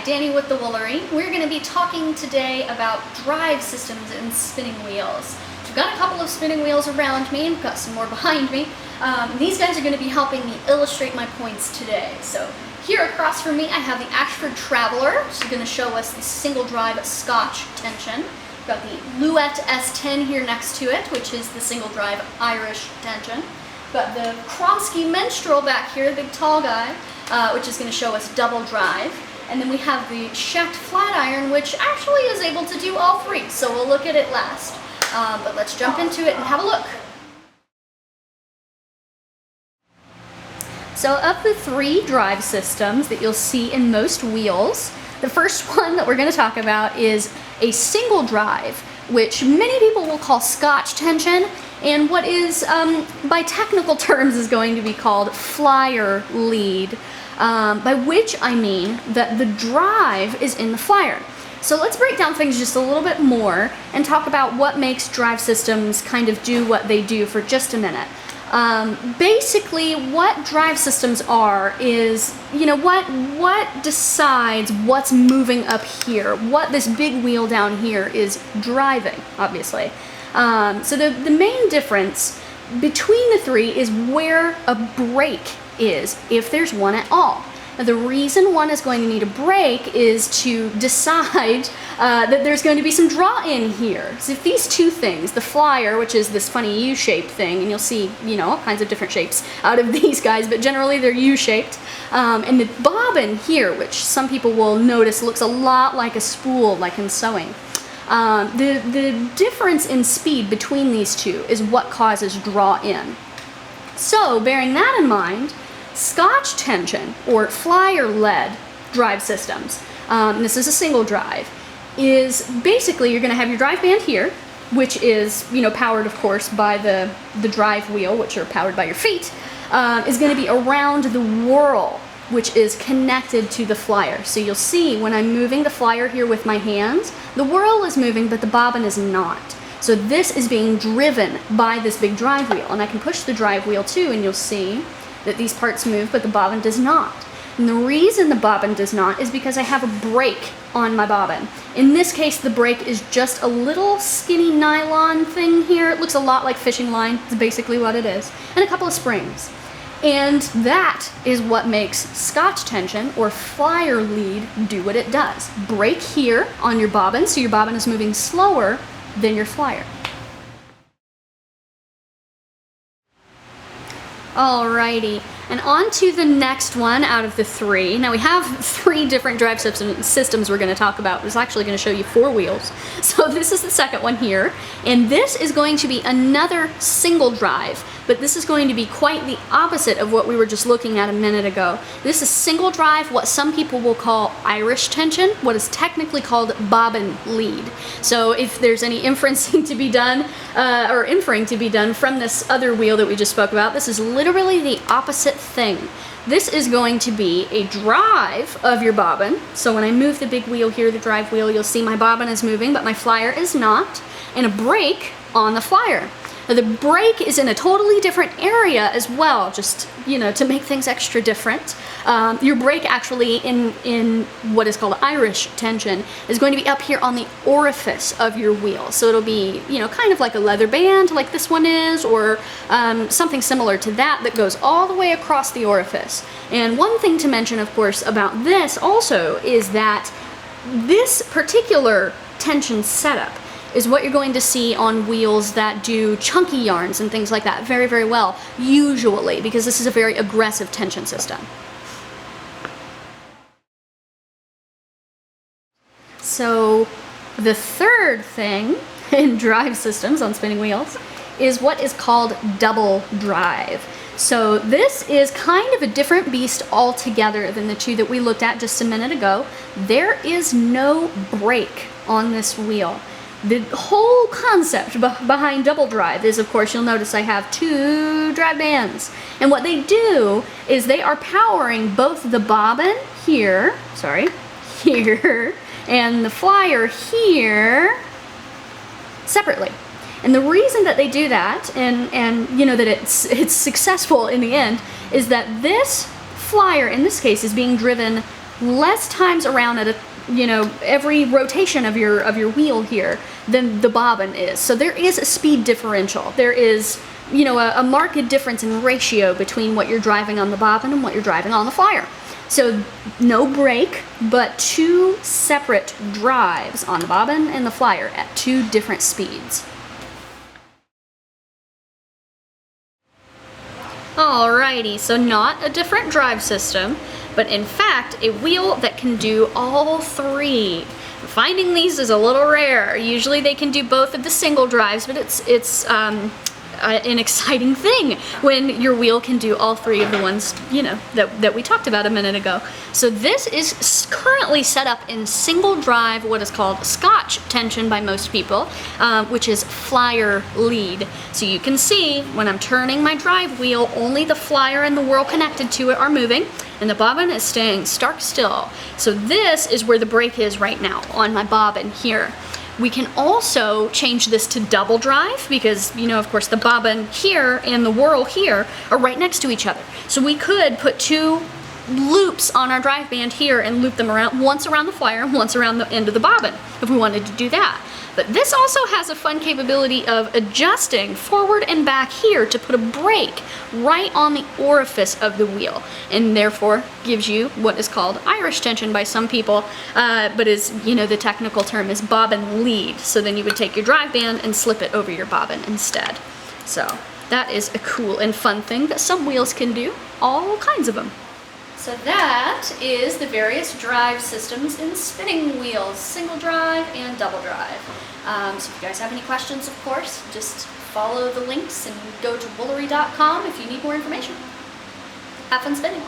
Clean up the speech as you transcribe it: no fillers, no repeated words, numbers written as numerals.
Danny with the Woolery. We're going to be talking today about drive systems and spinning wheels. I've got a couple of spinning wheels around me, I've got some more behind me. These guys are going to be helping me illustrate my points today. So here across from me I have the Ashford Traveler, which is going to show us the single drive Scotch Tension. We've got the Louette S10 here next to it, which is the single drive Irish Tension. We've got the Kronsky Menstrual back here, the big tall guy, which is going to show us double drive. And then we have the Schecht Flatiron, which actually is able to do all three, so we'll look at it last. But let's jump into it and have a look. So of the three drive systems that you'll see in most wheels, the first one that we're going to talk about is a single drive, which many people will call Scotch Tension, and what is, by technical terms, is going to be called flyer lead, by which I mean that the drive is in the flyer. So let's break down things just a little bit more and talk about what makes drive systems kind of do what they do for just a minute. Basically, what drive systems are is, what decides what's moving up here, what this big wheel down here is driving, obviously. So the main difference between the three is where a brake is, if there's one at all. Now, the reason one is going to need a brake is to decide that there's going to be some draw in here. So if these two things, the flyer, which is this funny U-shaped thing, and you'll see, all kinds of different shapes out of these guys, but generally they're U-shaped, and the bobbin here, which some people will notice looks a lot like a spool, like in sewing. The difference in speed between these two is what causes draw in. So, bearing that in mind, Scotch Tension, or flyer-led drive systems, and this is a single drive, is basically you're going to have your drive band here, which is, powered, of course, by the drive wheel, which are powered by your feet, is going to be around the whirl, which is connected to the flyer. So you'll see when I'm moving the flyer here with my hands, the whirl is moving, but the bobbin is not. So this is being driven by this big drive wheel, and I can push the drive wheel too, and you'll see that these parts move, but the bobbin does not. And the reason the bobbin does not is because I have a brake on my bobbin. In this case, the brake is just a little skinny nylon thing here. It looks a lot like fishing line, it's basically what it is, and a couple of springs. And that is what makes Scotch Tension, or flyer lead, do what it does. Brake here on your bobbin, so your bobbin is moving slower than your flyer. Alrighty, and on to the next one out of the three. Now we have three different drive systems we're going to talk about. It's actually going to show you four wheels. So this is the second one here, and this is going to be another single drive, but this is going to be quite the opposite of what we were just looking at a minute ago. This is single drive, what some people will call Irish tension, what is technically called bobbin lead. So if there's any inferencing to be done, or inferring to be done from this other wheel that we just spoke about, this is literally the opposite thing. This is going to be a drive of your bobbin. So when I move the big wheel here, the drive wheel, you'll see my bobbin is moving, but my flyer is not, and a brake on the flyer. Now the brake is in a totally different area as well, just, to make things extra different. Your brake actually in what is called Irish tension is going to be up here on the orifice of your wheel. So it'll be, kind of like a leather band like this one is, or something similar to that goes all the way across the orifice. And one thing to mention, of course, about this also is that this particular tension setup is what you're going to see on wheels that do chunky yarns and things like that very, very well, usually, because this is a very aggressive tension system. So the third thing in drive systems on spinning wheels is what is called double drive. So this is kind of a different beast altogether than the two that we looked at just a minute ago. There is no brake on this wheel. The whole concept behind double drive is, of course, you'll notice I have two drive bands. And what they do is they are powering both the bobbin here, and the flyer here separately. And the reason that they do that, and that it's successful in the end, is that this flyer, in this case, is being driven less times around at a, every rotation of your wheel here than the bobbin is. So there is a speed differential. There is, a marked difference in ratio between what you're driving on the bobbin and what you're driving on the flyer. So no brake, but 2 separate drives on the bobbin and the flyer at 2 different speeds. Alrighty, so not a different drive system, but in fact a wheel that can do all 3. Finding these is a little rare. Usually they can do both of the single drives, but it's an exciting thing when your wheel can do all 3 of the ones, that we talked about a minute ago. So this is currently set up in single drive, what is called Scotch Tension by most people, which is flyer lead. So you can see when I'm turning my drive wheel, only the flyer and the whirl connected to it are moving, and the bobbin is staying stark still. So this is where the brake is right now on my bobbin here. We can also change this to double drive because, of course, the bobbin here and the whirl here are right next to each other. So we could put 2 loops on our drive band here and loop them around, once around the flyer and once around the end of the bobbin if we wanted to do that. But this also has a fun capability of adjusting forward and back here to put a brake right on the orifice of the wheel, and therefore gives you what is called Irish tension by some people, but is, the technical term is bobbin lead. So then you would take your drive band and slip it over your bobbin instead. So that is a cool and fun thing that some wheels can do, all kinds of them. So that is the various drive systems in spinning wheels, single drive and double drive. So if you guys have any questions, of course, just follow the links and go to Woolery.com if you need more information. Have fun spinning.